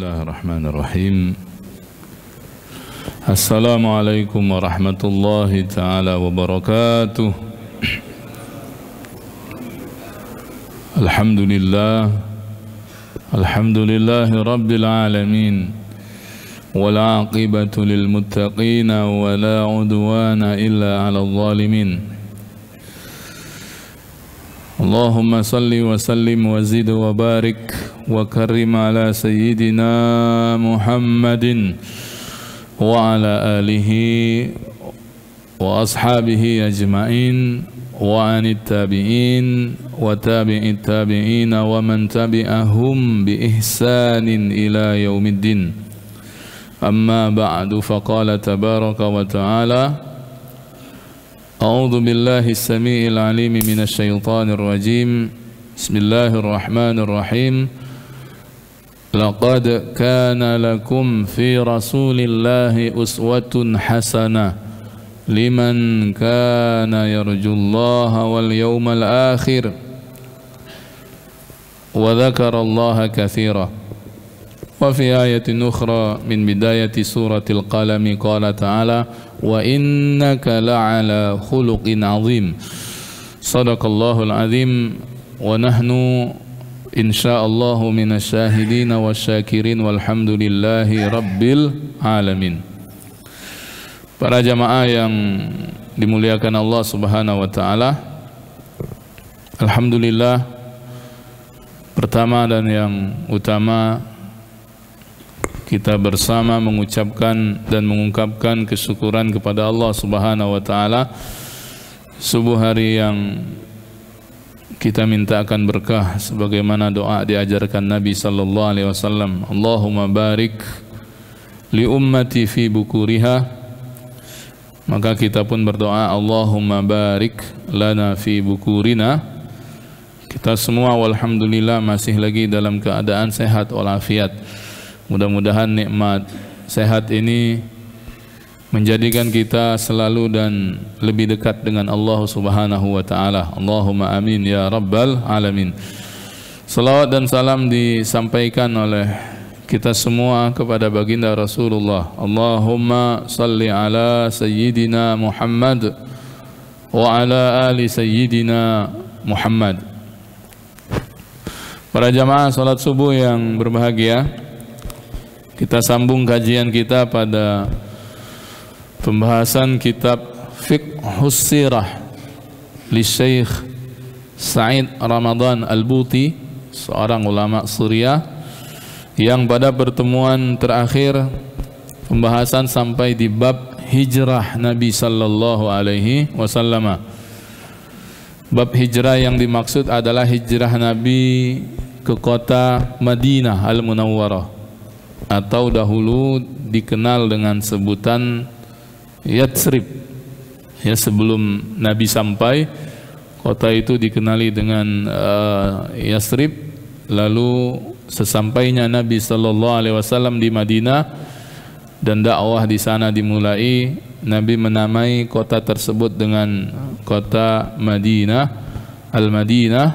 Bismillahirrahmanirrahim. Assalamualaikum warahmatullahi ta'ala wabarakatuh. Alhamdulillahi rabbil alamin. Wal aqibatu lil muttaqin wa la udwana illa 'alal zalimin. Allahumma salli wa sallim wa zid wa barik wa karrim ala sayyidina Muhammadin wa ala alihi wa ashabihi ajma'in wa anit tabi'in wa tabi'it tabi'in wa man tabi'ahum bi ihsanin ila yaumiddin. Amma ba'du, faqala tabaraka wa ta'ala: A'udzu billahi as-sami'il 'alim minasy syaithanir rajim. Bismillahirrahmanirrahim. Laqad kana lakum fi Rasulillahi uswatun hasanah liman kana yarjullaha wal yawmal akhir wa dzakarallaha katsiran. Wa fi ayatin ukhra min bidayati suratil qalam qala ta'ala: wa innaka la'ala khuluqin 'azim. Shadaqallahul 'azim wa nahnu insyaallah minasyahidin wasyakirin walhamdulillahi rabbil alamin. Para jamaah yang dimuliakan Allah Subhanahu wa taala, alhamdulillah, pertama dan yang utama kita bersama mengucapkan dan mengungkapkan kesyukuran kepada Allah Subhanahu wa taala. Subuh hari yang kita mintakan berkah sebagaimana doa diajarkan Nabi sallallahu alaihi wasallam. Allahumma barik li ummati fi bukuriha. Maka kita pun berdoa, Allahumma barik lana fi bukurina. Kita semua walhamdulillah masih lagi dalam keadaan sehat walafiat. Mudah-mudahan nikmat sehat ini menjadikan kita selalu dan lebih dekat dengan Allah Subhanahu wa taala. Allahumma amin ya rabbal alamin. Salawat dan salam disampaikan oleh kita semua kepada baginda Rasulullah. Allahumma salli ala sayyidina Muhammad wa ala ali sayyidina Muhammad. Para jamaah salat subuh yang berbahagia, kita sambung kajian kita pada pembahasan kitab Fiqhus Sirah li Syekh Sa'id Ramadan Al-Buti, seorang ulama Suriah, yang pada pertemuan terakhir pembahasan sampai di bab hijrah Nabi sallallahu alaihi wasallam. Bab hijrah yang dimaksud adalah hijrah Nabi ke kota Madinah Al-Munawwarah, atau dahulu dikenal dengan sebutan Yatsrib. Ya, sebelum Nabi sampai, kota itu dikenali dengan Yatsrib. Lalu sesampainya Nabi sallallahu alaihi wasallam di Madinah dan dakwah di sana dimulai, Nabi menamai kota tersebut dengan kota Madinah, Al-Madinah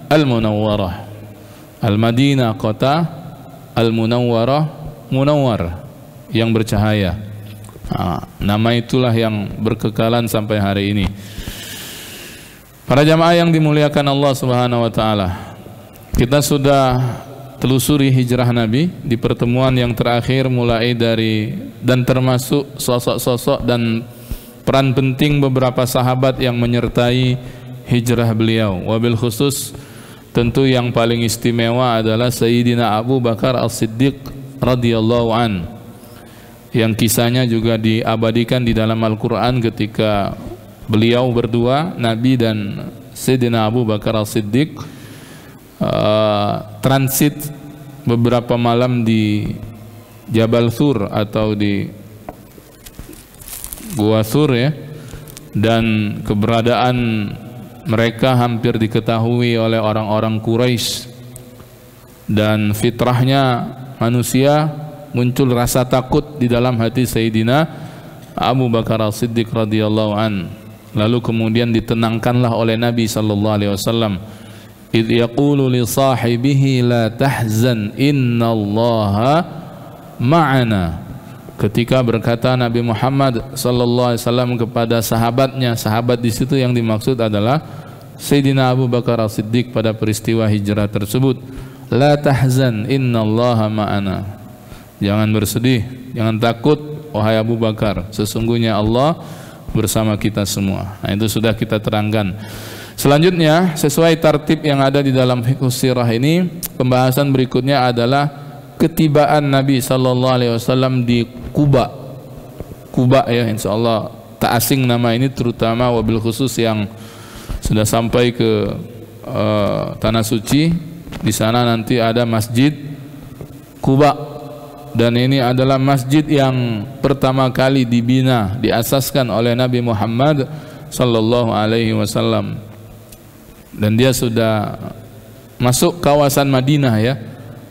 Al-Munawwarah. Al-Madinah kota, Al-Munawwarah munawwar, yang bercahaya. Nama itulah yang berkekalan sampai hari ini. Para jamaah yang dimuliakan Allah Subhanahu wa taala, kita sudah telusuri hijrah Nabi di pertemuan yang terakhir, mulai dari dan termasuk sosok-sosok dan peran penting beberapa sahabat yang menyertai hijrah beliau. Wabil khusus tentu yang paling istimewa adalah Sayyidina Abu Bakar As-Siddiq radhiyallahu an, yang kisahnya juga diabadikan di dalam Al-Quran ketika beliau berdua, Nabi dan Sayyidina Abu Bakar As-Siddiq, transit beberapa malam di Jabal Thur atau di Gua Thur, ya, dan keberadaan mereka hampir diketahui oleh orang-orang Quraisy, dan fitrahnya manusia muncul rasa takut di dalam hati Sayyidina Abu Bakar As-Siddiq radhiyallahu an. Lalu kemudian ditenangkanlah oleh Nabi sallallahu alaihi wasallam, idh yaqulu li sahibihi la tahzan innallaha ma'ana. Ketika berkata Nabi Muhammad sallallahu alaihi wasallam kepada sahabatnya, sahabat di situ yang dimaksud adalah Sayyidina Abu Bakar As-Siddiq pada peristiwa hijrah tersebut. La tahzan innallaha ma'ana. Jangan bersedih, jangan takut wahai Abu Bakar, sesungguhnya Allah bersama kita semua. Nah, itu sudah kita terangkan. Selanjutnya, sesuai tertib yang ada di dalam fiqh sirah ini, pembahasan berikutnya adalah ketibaan Nabi sallallahu alaihi wasallam di Kuba. Kuba ya, insyaallah tak asing nama ini, terutama wabil khusus yang sudah sampai ke tanah suci. Di sana nanti ada Masjid Kuba, dan ini adalah masjid yang pertama kali dibina, diasaskan oleh Nabi Muhammad sallallahu alaihi wasallam. Dan dia sudah masuk kawasan Madinah ya.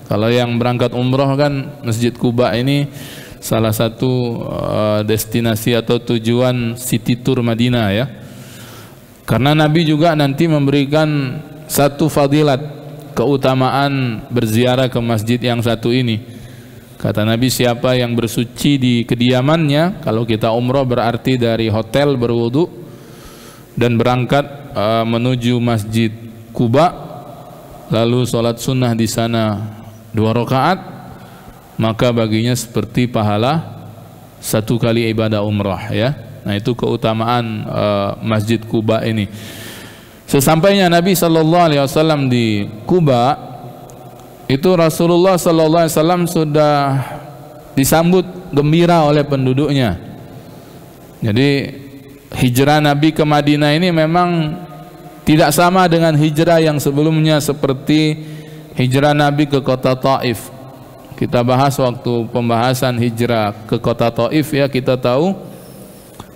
Kalau yang berangkat umroh kan Masjid Kuba ini salah satu destinasi atau tujuan city tour Madinah ya. Karena Nabi juga nanti memberikan satu fadilat, keutamaan berziarah ke masjid yang satu ini. Kata Nabi, siapa yang bersuci di kediamannya, kalau kita umroh berarti dari hotel berwudu dan berangkat menuju Masjid Kuba, lalu sholat sunnah di sana 2 rakaat, maka baginya seperti pahala 1 kali ibadah umrah ya. Nah, itu keutamaan Masjid Kuba ini. Sesampainya Nabi sallallahu alaihi wasallam di Kuba, itu Rasulullah sallallahu alaihi wasallam sudah disambut gembira oleh penduduknya. Jadi hijrah Nabi ke Madinah ini memang tidak sama dengan hijrah yang sebelumnya, seperti hijrah Nabi ke kota Taif. Kita bahas waktu pembahasan hijrah ke kota Taif ya, kita tahu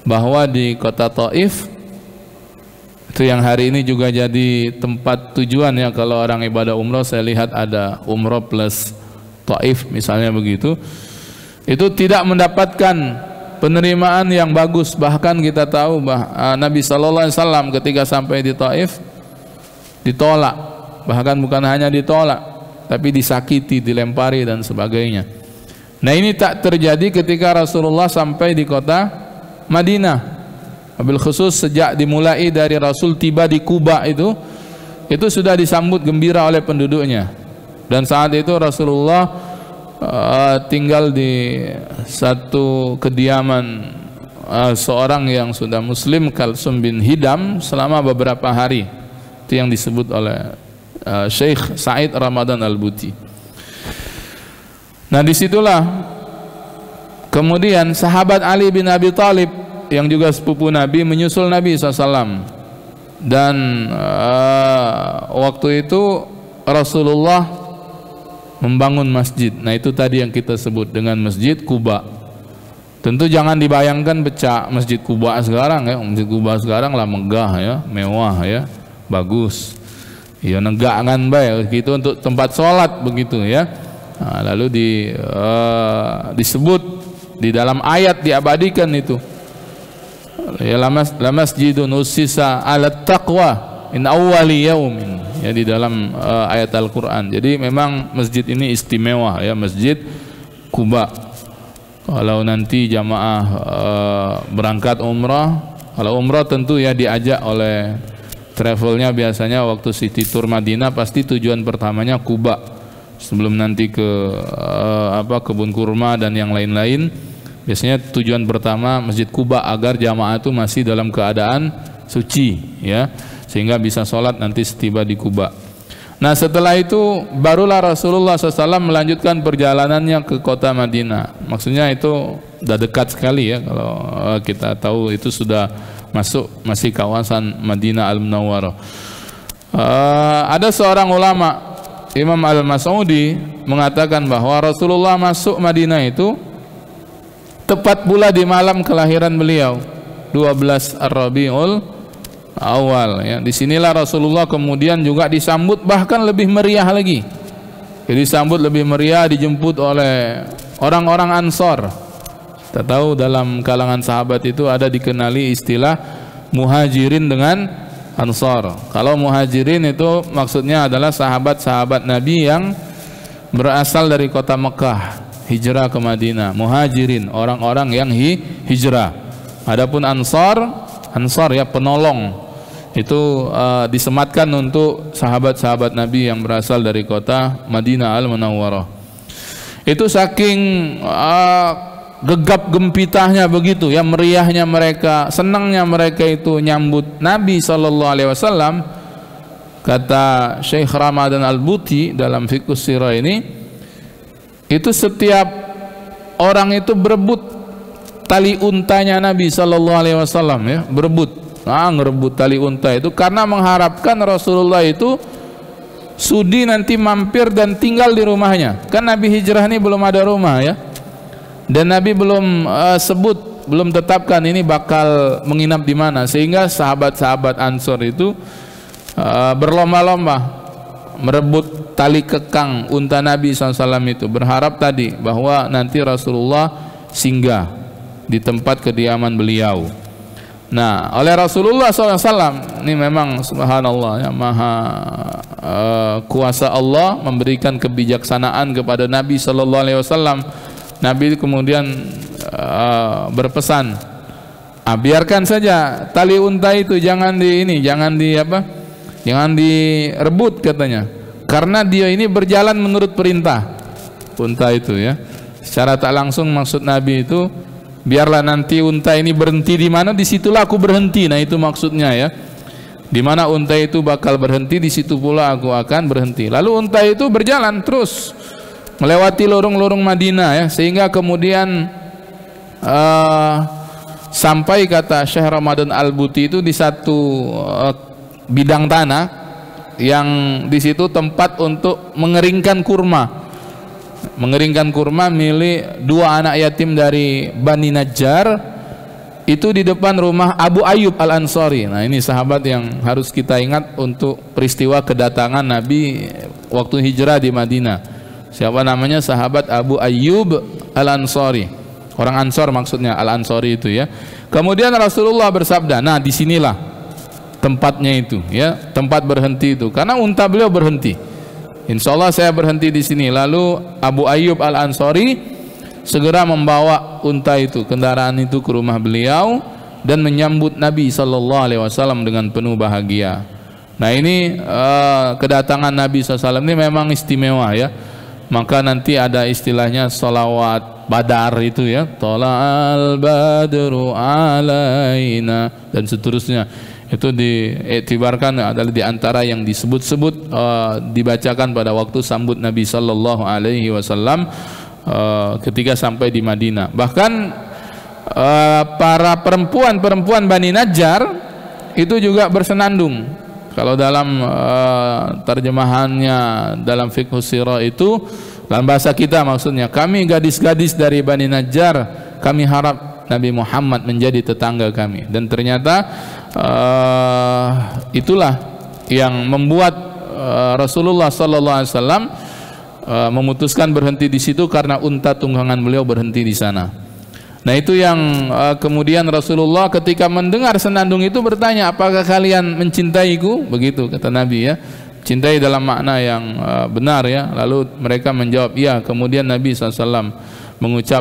bahwa di kota Taif itu yang hari ini juga jadi tempat tujuan ya, kalau orang ibadah umroh saya lihat ada umroh plus Taif misalnya begitu. Itu tidak mendapatkan penerimaan yang bagus. Bahkan kita tahu Nabi sallallahu alaihi wasallam ketika sampai di Taif ditolak. Bahkan bukan hanya ditolak, tapi disakiti, dilempari dan sebagainya. Nah, ini tak terjadi ketika Rasulullah sampai di kota Madinah. Wabil khusus sejak dimulai dari Rasul tiba di Kuba itu sudah disambut gembira oleh penduduknya. Dan saat itu Rasulullah tinggal di satu kediaman seorang yang sudah muslim, Kalsum bin Hidam, selama beberapa hari. Itu yang disebut oleh Syekh Sa'id Ramadan Al-Buti. Nah, disitulah kemudian sahabat Ali bin Abi Thalib yang juga sepupu Nabi menyusul Nabi SAW. Dan waktu itu Rasulullah membangun masjid. Nah, itu tadi yang kita sebut dengan Masjid Kuba. Tentu jangan dibayangkan pecah Masjid Kuba sekarang ya. Masjid Kuba sekarang lah megah ya, mewah ya, bagus. Ya, negangan baik gitu untuk tempat sholat begitu ya. Nah, lalu disebut di dalam ayat, diabadikan itu ya, la masjidun ussisa 'ala taqwa in awwali yaumin ya, di dalam ayat Al-Qur'an. Jadi memang masjid ini istimewa ya, Masjid Kuba. Kalau nanti jamaah berangkat umrah, kalau umrah tentu ya diajak oleh travelnya, biasanya waktu city tour Madinah pasti tujuan pertamanya Kuba sebelum nanti ke kebun kurma dan yang lain-lain. Biasanya tujuan pertama Masjid Kuba agar jamaah itu masih dalam keadaan suci ya, sehingga bisa sholat nanti setiba di Kuba. Nah, setelah itu barulah Rasulullah SAW melanjutkan perjalanannya ke kota Madinah. Maksudnya itu udah dekat sekali ya, kalau kita tahu itu sudah masih kawasan Madinah Al-Munawwarah. Ada seorang ulama, Imam Al-Mas'udi, mengatakan bahwa Rasulullah masuk Madinah itu tepat pula di malam kelahiran beliau, 12 Ar-Rabiul Awal ya. Disinilah Rasulullah kemudian juga disambut bahkan lebih meriah lagi. Jadi disambut lebih meriah, dijemput oleh orang-orang Ansor. Kita tahu dalam kalangan sahabat itu ada dikenali istilah muhajirin dengan ansor. Kalau muhajirin itu maksudnya adalah sahabat-sahabat Nabi yang berasal dari kota Mekah, hijrah ke Madinah. Muhajirin, orang-orang yang hijrah. Adapun Ansar ya penolong, itu disematkan untuk sahabat-sahabat Nabi yang berasal dari kota Madinah Al-Munawwarah. Itu saking gegap gempitahnya begitu ya, meriahnya mereka, senangnya mereka itu nyambut Nabi sallallahu alaihi wasallam. Kata Syekh Ramadan Al-Buti dalam Fiqhus Sirah ini, itu setiap orang itu berebut tali untanya Nabi sallallahu alaihi wasallam ya, ngerebut tali unta itu karena mengharapkan Rasulullah itu sudi nanti mampir dan tinggal di rumahnya. Kan Nabi hijrah ini belum ada rumah ya, dan Nabi belum belum tetapkan ini bakal menginap di mana, sehingga sahabat-sahabat Ansor itu berlomba-lomba merebut tali kekang unta Nabi SAW itu, berharap tadi bahwa nanti Rasulullah singgah di tempat kediaman beliau. Nah, oleh Rasulullah SAW ini memang subhanallah ya, maha kuasa Allah memberikan kebijaksanaan kepada Nabi SAW. Nabi kemudian berpesan, biarkan saja tali unta itu, jangan direbut katanya, karena dia ini berjalan menurut perintah unta itu ya. Secara tak langsung maksud Nabi itu, biarlah nanti unta ini berhenti di mana, disitulah aku berhenti. Nah itu maksudnya ya, di mana unta itu bakal berhenti, di situ pula aku akan berhenti. Lalu unta itu berjalan terus melewati lorong-lorong Madinah ya, sehingga kemudian sampai, kata Syekh Ramadan Al-Buti itu, di satu bidang tanah yang di situ tempat untuk mengeringkan kurma milik dua anak yatim dari Bani Najjar, itu di depan rumah Abu Ayyub Al-Ansari. Nah ini sahabat yang harus kita ingat untuk peristiwa kedatangan Nabi waktu hijrah di Madinah. Siapa namanya? Sahabat Abu Ayyub Al-Ansari, orang Ansor maksudnya, Al-Ansari itu ya. Kemudian Rasulullah bersabda, nah disinilah tempatnya itu ya, tempat berhenti itu, karena unta beliau berhenti. Insya Allah saya berhenti di sini. Lalu Abu Ayyub Al-Ansari segera membawa unta itu, kendaraan itu, ke rumah beliau dan menyambut Nabi sallallahu alaihi wasallam dengan penuh bahagia. Nah ini kedatangan Nabi SAW ini memang istimewa ya. Maka nanti ada istilahnya salawat Badar itu ya, Tola'al badru alaina dan seterusnya. Itu diiktibarkan adalah di antara yang disebut-sebut dibacakan pada waktu sambut Nabi sallallahu alaihi wasallam ketika sampai di Madinah. Bahkan para perempuan Bani Najjar itu juga bersenandung. Kalau dalam terjemahannya dalam Fiqhus Sirah itu, dalam bahasa kita maksudnya, kami gadis-gadis dari Bani Najjar, kami harap Nabi Muhammad menjadi tetangga kami. Dan ternyata itulah yang membuat Rasulullah SAW memutuskan berhenti di situ, karena unta tunggangan beliau berhenti di sana. Nah itu yang kemudian Rasulullah ketika mendengar senandung itu bertanya, apakah kalian mencintaiku? Begitu kata Nabi ya, cintai dalam makna yang benar ya. Lalu mereka menjawab iya. Kemudian Nabi SAW mengucap,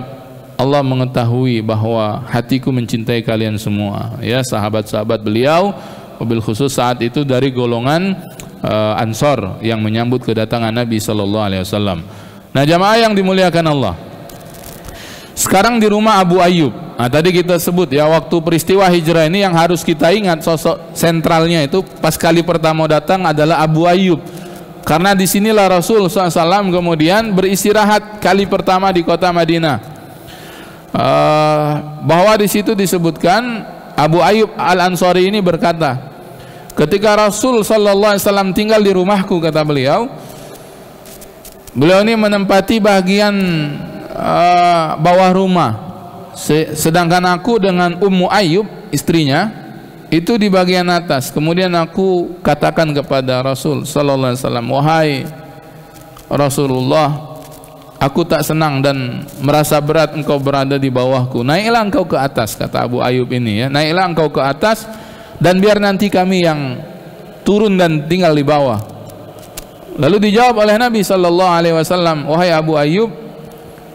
Allah mengetahui bahwa hatiku mencintai kalian semua ya, sahabat-sahabat beliau, mobil khusus saat itu dari golongan Ansor yang menyambut kedatangan Nabi SAW. Nah jamaah yang dimuliakan Allah, sekarang di rumah Abu Ayyub. Nah tadi kita sebut ya, waktu peristiwa hijrah ini yang harus kita ingat sosok sentralnya itu pas kali pertama datang adalah Abu Ayyub, karena disinilah Rasul SAW kemudian beristirahat kali pertama di kota Madinah. Bahwa di situ disebutkan Abu Ayyub Al-Ansari ini berkata, ketika Rasul sallallahu alaihi wasallam tinggal di rumahku, kata beliau ini menempati bagian bawah rumah, sedangkan aku dengan Ummu Ayyub istrinya itu di bagian atas. Kemudian aku katakan kepada Rasul sallallahu alaihi wasallam, wahai Rasulullah, aku tak senang dan merasa berat engkau berada di bawahku. Naiklah engkau ke atas, kata Abu Ayyub ini ya. Naiklah engkau ke atas dan biar nanti kami yang turun dan tinggal di bawah. Lalu dijawab oleh Nabi sallallahu alaihi wasallam, wahai Abu Ayyub,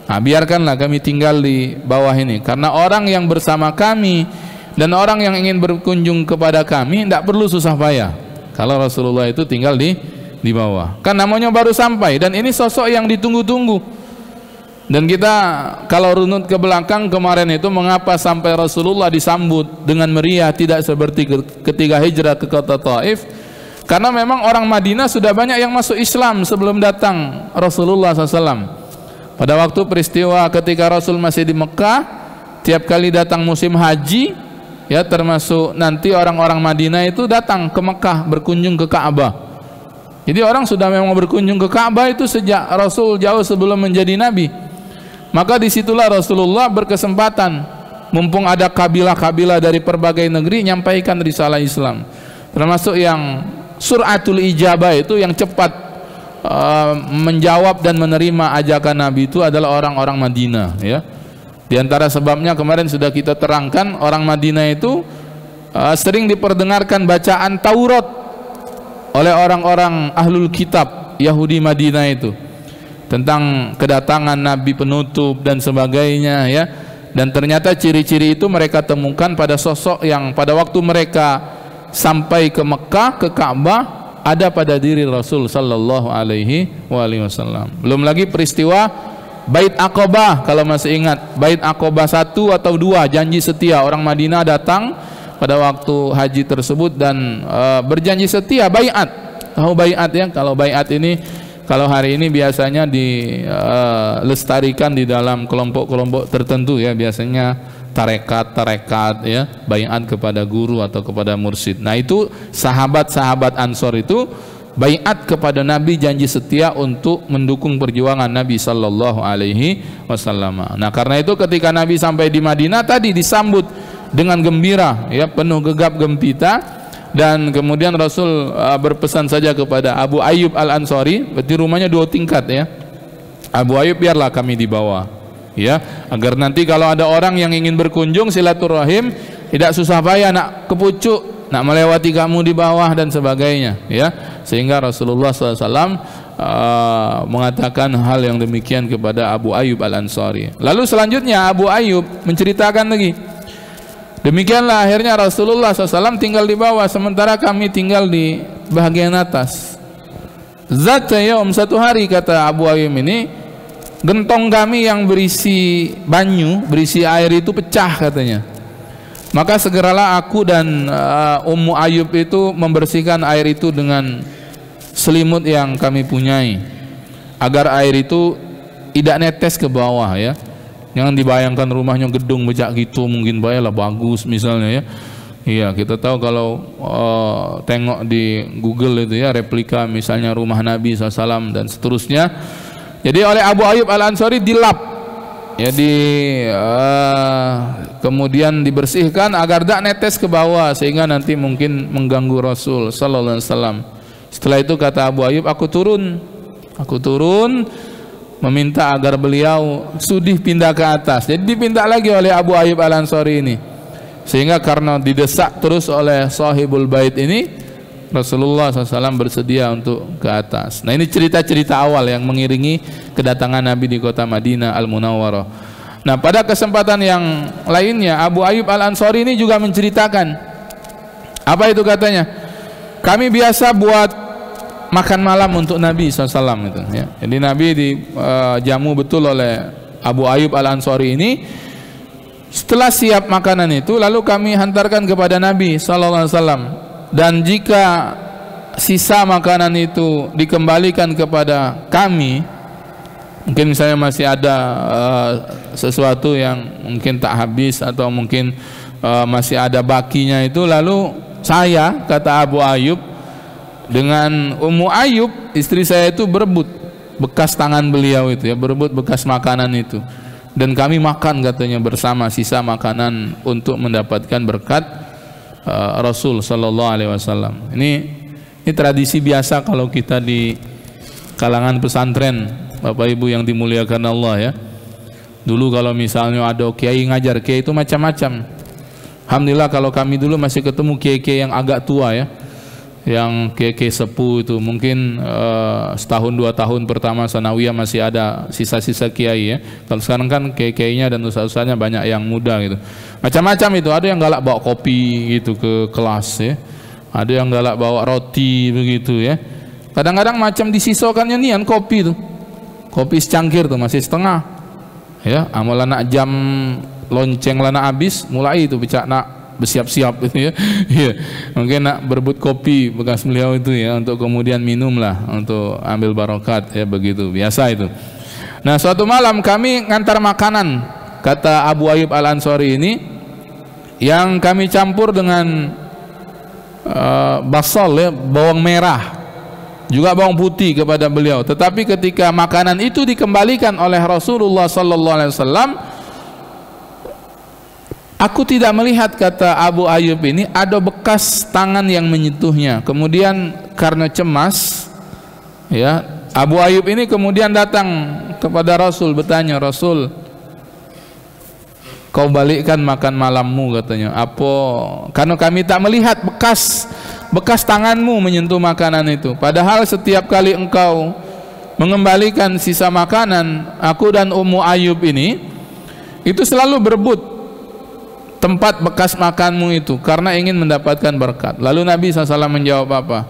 Nah, biarkanlah kami tinggal di bawah ini, karena orang yang bersama kami dan orang yang ingin berkunjung kepada kami tidak perlu susah payah kalau Rasulullah itu tinggal di bawah. Kan namanya baru sampai, dan ini sosok yang ditunggu-tunggu. Dan kita kalau runut ke belakang kemarin itu, mengapa sampai Rasulullah disambut dengan meriah tidak seperti ketika hijrah ke kota Taif? Karena memang orang Madinah sudah banyak yang masuk Islam sebelum datang Rasulullah SAW. Pada waktu peristiwa ketika Rasul masih di Mekah, tiap kali datang musim haji, ya termasuk nanti orang-orang Madinah itu datang ke Mekah berkunjung ke Ka'bah. Jadi orang sudah memang berkunjung ke Ka'bah itu sejak Rasul jauh sebelum menjadi Nabi. Maka disitulah Rasulullah berkesempatan, mumpung ada kabilah-kabilah dari berbagai negeri, nyampaikan risalah Islam. Termasuk yang suratul ijabah itu, yang cepat menjawab dan menerima ajakan Nabi itu adalah orang-orang Madinah, ya. Di antara sebabnya kemarin sudah kita terangkan, orang Madinah itu sering diperdengarkan bacaan Taurat oleh orang-orang ahlul kitab Yahudi Madinah itu, tentang kedatangan Nabi penutup dan sebagainya, ya. Dan ternyata ciri-ciri itu mereka temukan pada sosok yang pada waktu mereka sampai ke Mekah, ke Ka'bah, ada pada diri Rasul sallallahu alaihi wasallam. Belum lagi peristiwa Bait Aqabah, kalau masih ingat, Bait Aqabah 1 atau 2, janji setia. Orang Madinah datang pada waktu haji tersebut dan berjanji setia, baiat. Tahu baiat ya? Kalau baiat ini, kalau hari ini biasanya dilestarikan di dalam kelompok-kelompok tertentu, ya, biasanya tarekat ya, baiat kepada guru atau kepada mursyid. Nah, itu sahabat-sahabat Ansor itu baiat kepada Nabi, janji setia untuk mendukung perjuangan Nabi sallallahu alaihi wasallam. Nah, karena itu ketika Nabi sampai di Madinah tadi disambut dengan gembira, ya, penuh gegap gempita. Dan kemudian Rasul berpesan saja kepada Abu Ayyub Al-Ansari, berarti rumahnya 2 tingkat, ya. Abu Ayyub, biarlah kami di bawah, ya, agar nanti kalau ada orang yang ingin berkunjung silaturahim tidak susah payah nak kepucuk, nak melewati kamu di bawah dan sebagainya, ya. Sehingga Rasulullah SAW mengatakan hal yang demikian kepada Abu Ayyub Al-Ansari. Lalu selanjutnya Abu Ayyub menceritakan lagi, demikianlah akhirnya Rasulullah SAW tinggal di bawah, sementara kami tinggal di bagian atas. Zata yaum, satu hari, kata Abu Ayyub ini, gentong kami yang berisi banyu, berisi air itu pecah katanya. Maka segeralah aku dan Ummu Ayyub itu membersihkan air itu dengan selimut yang kami punyai, agar air itu tidak netes ke bawah, ya. Jangan dibayangkan rumahnya gedung becak gitu, mungkin bayalah bagus misalnya, ya. Iya, kita tahu kalau tengok di Google itu, ya, replika misalnya rumah Nabi SAW dan seterusnya. Jadi oleh Abu Ayyub Al-Ansari dilap, ya, kemudian dibersihkan agar tidak netes ke bawah sehingga nanti mungkin mengganggu Rasul sallallahu alaihi wasallam. Setelah itu kata Abu Ayyub, aku turun meminta agar beliau sudih pindah ke atas. Jadi dipindah lagi oleh Abu Ayyub Al-Ansari ini, sehingga karena didesak terus oleh sahibul bait ini, Rasulullah SAW bersedia untuk ke atas. Nah, ini cerita-cerita awal yang mengiringi kedatangan Nabi di kota Madinah Al-Munawwarah. Nah, pada kesempatan yang lainnya Abu Ayyub Al-Ansari ini juga menceritakan, apa itu katanya, kami biasa buat makan malam untuk Nabi SAW itu, ya. Jadi Nabi dijamu betul oleh Abu Ayyub Al-Ansari ini. Setelah siap makanan itu, lalu kami hantarkan kepada Nabi SAW. Dan jika sisa makanan itu dikembalikan kepada kami, mungkin misalnya masih ada sesuatu yang mungkin tak habis atau mungkin masih ada bakinya itu, lalu saya, kata Abu Ayyub, dengan Ummu Ayyub istri saya itu berebut bekas tangan beliau itu, ya, berebut bekas makanan itu, dan kami makan katanya bersama sisa makanan untuk mendapatkan berkat Rasul sallallahu alaihi wasallam. Ini tradisi biasa kalau kita di kalangan pesantren, Bapak Ibu yang dimuliakan Allah, ya. Dulu kalau misalnya ada kiai ngajar, kiai itu macam-macam. Alhamdulillah kalau kami dulu masih ketemu kiai-kiai yang agak tua, ya. yang kiai sepuh itu mungkin setahun 2 tahun pertama sanawiyah masih ada sisa-sisa kiai ya. Kalau sekarang kan kiai-kiainya dan ustaz-ustaznya banyak yang muda gitu. Macam-macam itu, ada yang galak bawa kopi gitu ke kelas ya. Ada yang galak bawa roti begitu ya. Kadang-kadang macam disisokannya nian kopi tuh. Kopi secangkir tuh masih setengah. Ya, amalan nak jam lonceng lana habis mulai itu bicara nak bersiap-siap gitu ya. Ya, mungkin nak berebut kopi bekas beliau itu ya untuk kemudian minum lah untuk ambil barokat ya, begitu biasa itu. Nah, suatu malam kami ngantar makanan, kata Abu Ayyub Al-Ansari ini, yang kami campur dengan basal ya, bawang merah, juga bawang putih kepada beliau. Tetapi ketika makanan itu dikembalikan oleh Rasulullah sallallahu alaihi wasallam, aku tidak melihat, kata Abu Ayyub ini, ada bekas tangan yang menyentuhnya. Kemudian karena cemas ya, Abu Ayyub ini kemudian datang kepada Rasul bertanya, Rasul, kau balikkan makan malammu, katanya. Apa? Karena kami tak melihat bekas tanganmu menyentuh makanan itu. Padahal setiap kali engkau mengembalikan sisa makanan, aku dan Ummu Ayyub ini itu selalu berebut tempat bekas makanmu itu karena ingin mendapatkan berkat. Lalu Nabi SAW menjawab apa?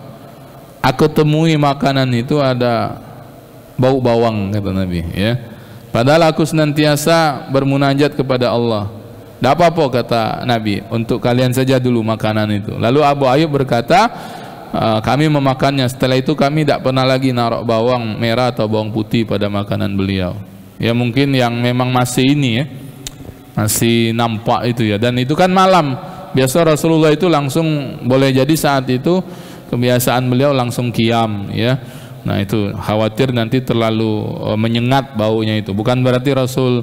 Aku temui makanan itu ada bau bawang, kata Nabi ya. Padahal aku senantiasa bermunajat kepada Allah. Tidak apa-apa, kata Nabi, untuk kalian saja dulu makanan itu. Lalu Abu Ayyub berkata, kami memakannya. Setelah itu kami tidak pernah lagi naruh bawang merah atau bawang putih pada makanan beliau. Ya mungkin yang memang masih ini ya, masih nampak itu ya. Dan itu kan malam. Biasa Rasulullah itu langsung, boleh jadi saat itu kebiasaan beliau langsung qiyam ya. Nah itu khawatir nanti terlalu menyengat baunya itu. Bukan berarti Rasul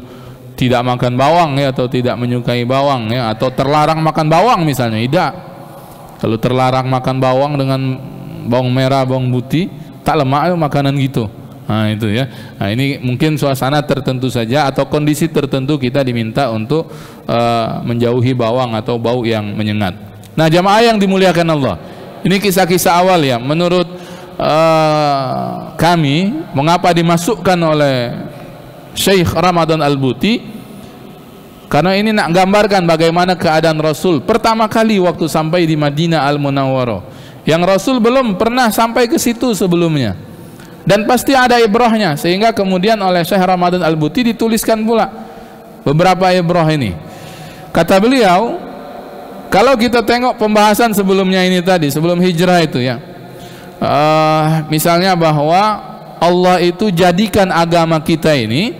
tidak makan bawang ya, atau tidak menyukai bawang ya, atau terlarang makan bawang misalnya. Tidak. Kalau terlarang makan bawang dengan bawang merah, bawang putih, tak lemak makanan gitu. Nah itu ya. Nah ini mungkin suasana tertentu saja atau kondisi tertentu kita diminta untuk menjauhi bawang atau bau yang menyengat. Nah jamaah yang dimuliakan Allah, ini kisah-kisah awal ya. Menurut kami, mengapa dimasukkan oleh Syekh Ramadan Al-Buti, karena ini nak gambarkan bagaimana keadaan Rasul pertama kali waktu sampai di Madinah Al-Munawwarah, yang Rasul belum pernah sampai ke situ sebelumnya, dan pasti ada ibrahnya, sehingga kemudian oleh Syekh Ramadan Al-Buti dituliskan pula beberapa ibrah ini. Kata beliau, kalau kita tengok pembahasan sebelumnya ini tadi, sebelum hijrah itu ya, misalnya bahwa Allah itu jadikan agama kita ini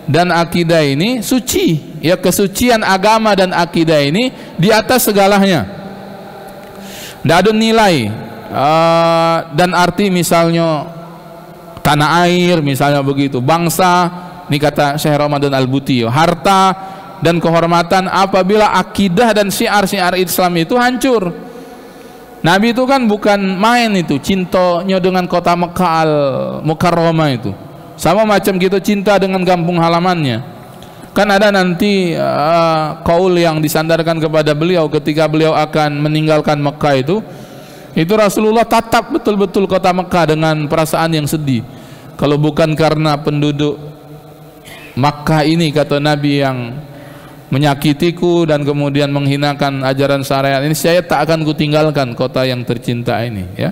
dan akidah ini suci ya, kesucian agama dan akidah ini di atas segalanya, tidak ada nilai dan arti misalnya tanah air misalnya begitu, bangsa, ini kata Syekh Ramadan Al-Buti, harta dan kehormatan apabila akidah dan syiar-syiar Islam itu hancur. Nabi itu kan bukan main itu, cintanya dengan kota Mekah Al-Mukarramah itu sama macam kita cinta dengan kampung halamannya. Kan ada nanti qaul yang disandarkan kepada beliau ketika beliau akan meninggalkan Mekah itu Rasulullah tatap betul-betul kota Mekah dengan perasaan yang sedih. Kalau bukan karena penduduk Makkah ini, kata Nabi, yang menyakitiku dan kemudian menghinakan ajaran syariat ini, saya tak akan kutinggalkan kota yang tercinta ini ya,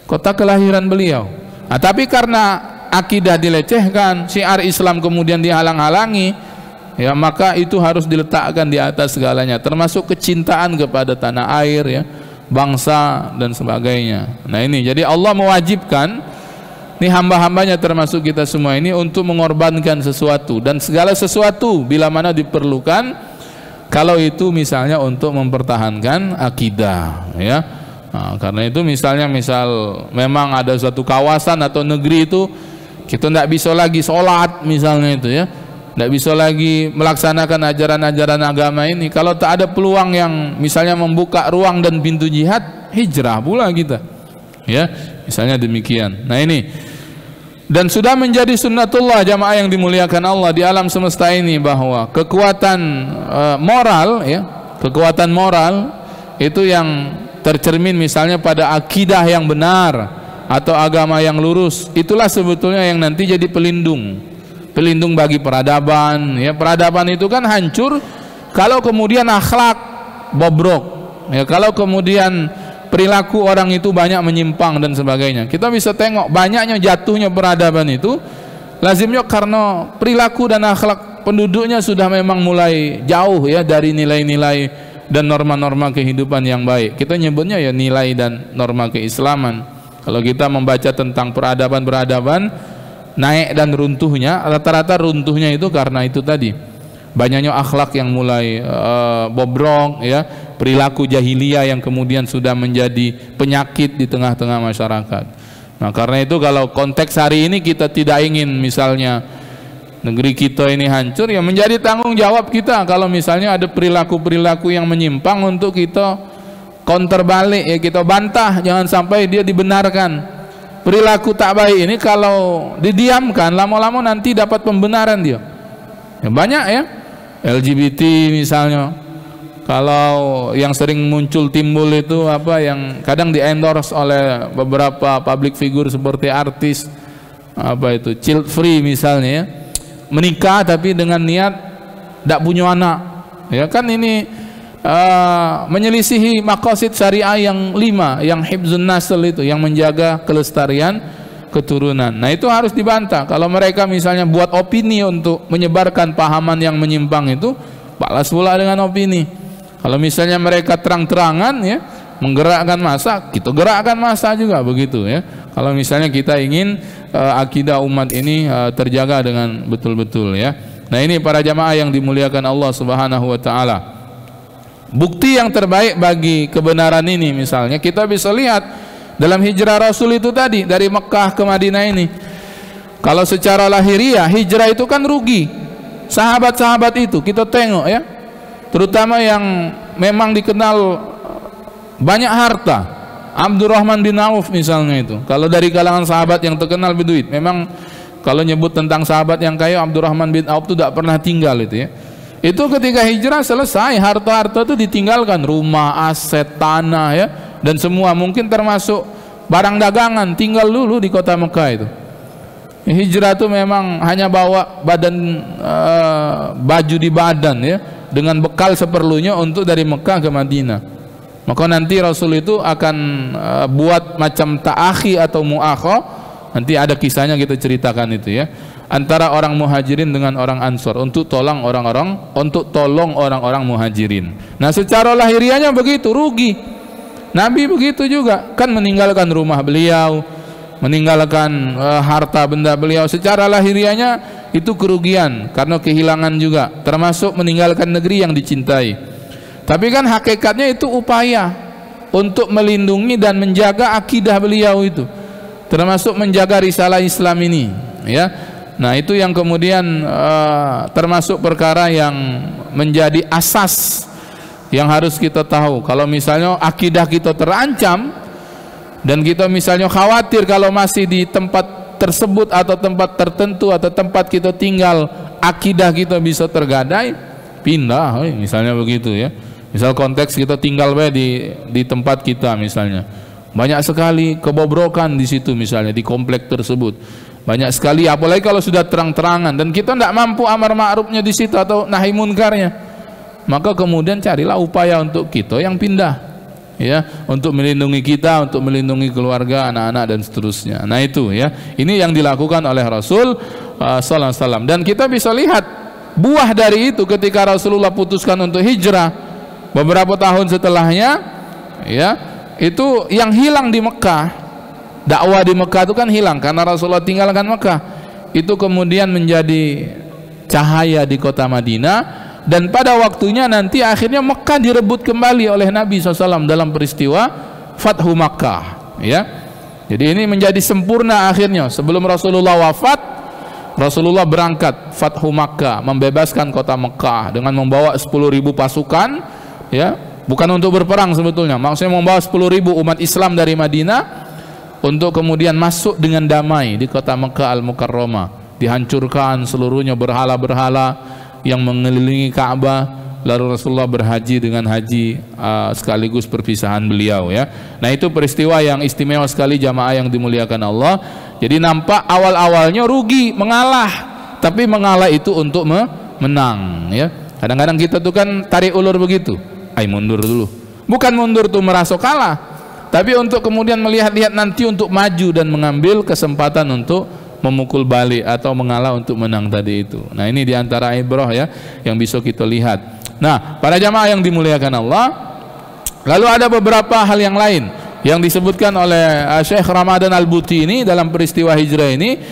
kota kelahiran beliau. Nah, tapi karena akidah dilecehkan, syiar Islam kemudian dihalang-halangi ya, maka itu harus diletakkan di atas segalanya, termasuk kecintaan kepada tanah air ya, bangsa dan sebagainya. Nah ini, jadi Allah mewajibkan ini hamba-hambanya termasuk kita semua ini untuk mengorbankan sesuatu, dan segala sesuatu bila mana diperlukan, kalau itu misalnya untuk mempertahankan akidah ya. Nah, karena itu misalnya memang ada suatu kawasan atau negeri itu kita tidak bisa lagi sholat misalnya itu ya, tidak bisa lagi melaksanakan ajaran-ajaran agama ini kalau tak ada peluang yang misalnya membuka ruang dan pintu jihad, hijrah pula kita ya, misalnya demikian. Nah ini, dan sudah menjadi sunnatullah jamaah yang dimuliakan Allah di alam semesta ini, bahwa kekuatan moral ya, kekuatan moral itu yang tercermin misalnya pada akidah yang benar atau agama yang lurus. Itulah sebetulnya yang nanti jadi pelindung bagi peradaban. Ya, peradaban itu kan hancur kalau kemudian akhlak bobrok. Ya, kalau kemudian perilaku orang itu banyak menyimpang dan sebagainya. Kita bisa tengok banyaknya jatuhnya peradaban itu lazimnya karena perilaku dan akhlak penduduknya sudah memang mulai jauh ya dari nilai-nilai dan norma-norma kehidupan yang baik. Kita nyebutnya ya nilai dan norma keislaman. Kalau kita membaca tentang peradaban-peradaban naik dan runtuhnya, rata-rata runtuhnya itu karena itu tadi, banyaknya akhlak yang mulai bobrok ya, perilaku jahiliyah yang kemudian sudah menjadi penyakit di tengah-tengah masyarakat. Nah, karena itu kalau konteks hari ini kita tidak ingin misalnya negeri kita ini hancur, ya menjadi tanggung jawab kita kalau misalnya ada perilaku-perilaku yang menyimpang untuk kita counter balik, ya kita bantah, jangan sampai dia dibenarkan. Perilaku tak baik ini kalau didiamkan lama-lama nanti dapat pembenaran dia. Ya, banyak ya LGBT misalnya, kalau yang sering muncul timbul itu apa yang kadang di-endorse oleh beberapa public figure seperti artis apa itu child free misalnya ya, menikah tapi dengan niat tidak punya anak, ya kan ini menyelisihi maqasid syariah yang 5, yang hifzun nasl itu, yang menjaga kelestarian keturunan. Nah itu harus dibantah. Kalau mereka misalnya buat opini untuk menyebarkan pahaman yang menyimpang itu, balas pula dengan opini. Kalau misalnya mereka terang-terangan ya menggerakkan massa, kita gerakkan massa juga begitu ya. Kalau misalnya kita ingin akidah umat ini terjaga dengan betul-betul ya. Nah ini para jamaah yang dimuliakan Allah Subhanahu wa taala. Bukti yang terbaik bagi kebenaran ini misalnya kita bisa lihat dalam hijrah Rasul itu tadi dari Mekah ke Madinah ini. Kalau secara lahiriah hijrah itu kan rugi. Sahabat-sahabat itu kita tengok ya, terutama yang memang dikenal banyak harta. Abdurrahman bin Auf misalnya itu, kalau dari kalangan sahabat yang terkenal berduit, memang kalau nyebut tentang sahabat yang kaya, Abdurrahman bin Auf itu tidak pernah tinggal itu ya. Itu ketika hijrah selesai, harta-harta itu ditinggalkan, rumah, aset, tanah ya, dan semua mungkin termasuk barang dagangan, tinggal dulu di kota Mekah itu. Hijrah itu memang hanya bawa baju di badan ya, dengan bekal seperlunya untuk dari Mekah ke Madinah. Maka nanti Rasul itu akan buat macam ta'akhi atau mu'akha. Nanti ada kisahnya kita ceritakan itu ya, antara orang muhajirin dengan orang ansor untuk tolong orang-orang muhajirin. Nah secara lahiriahnya begitu, rugi. Nabi begitu juga, kan meninggalkan rumah beliau, meninggalkan harta benda beliau. Secara lahiriahnya itu kerugian karena kehilangan juga, termasuk meninggalkan negeri yang dicintai. Tapi kan hakikatnya itu upaya untuk melindungi dan menjaga akidah beliau itu, termasuk menjaga risalah Islam ini ya. Nah itu yang kemudian termasuk perkara yang menjadi asas yang harus kita tahu. Kalau misalnya akidah kita terancam dan kita misalnya khawatir kalau masih di tempat tersebut atau tempat tertentu atau tempat kita tinggal akidah kita bisa tergadai, pindah misalnya begitu ya. Misal konteks kita tinggal di tempat kita misalnya, banyak sekali kebobrokan di situ misalnya di komplek tersebut, banyak sekali, apalagi kalau sudah terang-terangan dan kita tidak mampu amar ma'rufnya di situ atau nahi munkarnya, maka kemudian carilah upaya untuk kita yang pindah ya, untuk melindungi kita, untuk melindungi keluarga, anak-anak dan seterusnya. Nah itu ya, ini yang dilakukan oleh Rasul sallallahu alaihi wasallam, dan kita bisa lihat buah dari itu ketika Rasulullah putuskan untuk hijrah. Beberapa tahun setelahnya ya, itu yang hilang di Mekah, dakwah di Mekah itu kan hilang karena Rasulullah tinggalkan Mekah. Itu kemudian menjadi cahaya di kota Madinah, dan pada waktunya nanti akhirnya Mekah direbut kembali oleh Nabi SAW dalam peristiwa Fathu Makkah ya. Jadi ini menjadi sempurna akhirnya. Sebelum Rasulullah wafat, Rasulullah berangkat Fathu Makkah, membebaskan kota Mekah dengan membawa 10.000 pasukan ya, bukan untuk berperang sebetulnya, maksudnya membawa 10.000 umat Islam dari Madinah untuk kemudian masuk dengan damai di kota Mekah Al-Mukarramah. Dihancurkan seluruhnya berhala-berhala yang mengelilingi Ka'bah, lalu Rasulullah berhaji dengan haji sekaligus perpisahan beliau ya. Nah itu peristiwa yang istimewa sekali jamaah yang dimuliakan Allah. Jadi nampak awal-awalnya rugi, mengalah, tapi mengalah itu untuk menang ya. Kadang-kadang kita tuh kan tarik ulur begitu, ayo mundur dulu. Bukan mundur tuh merasa kalah, tapi untuk kemudian melihat-lihat nanti untuk maju dan mengambil kesempatan untuk memukul balik atau mengalah untuk menang tadi itu. Nah ini diantara ibrah ya yang bisa kita lihat. Nah para jamaah yang dimuliakan Allah, lalu ada beberapa hal yang lain yang disebutkan oleh Syekh Ramadan Al-Buti ini dalam peristiwa hijrah ini.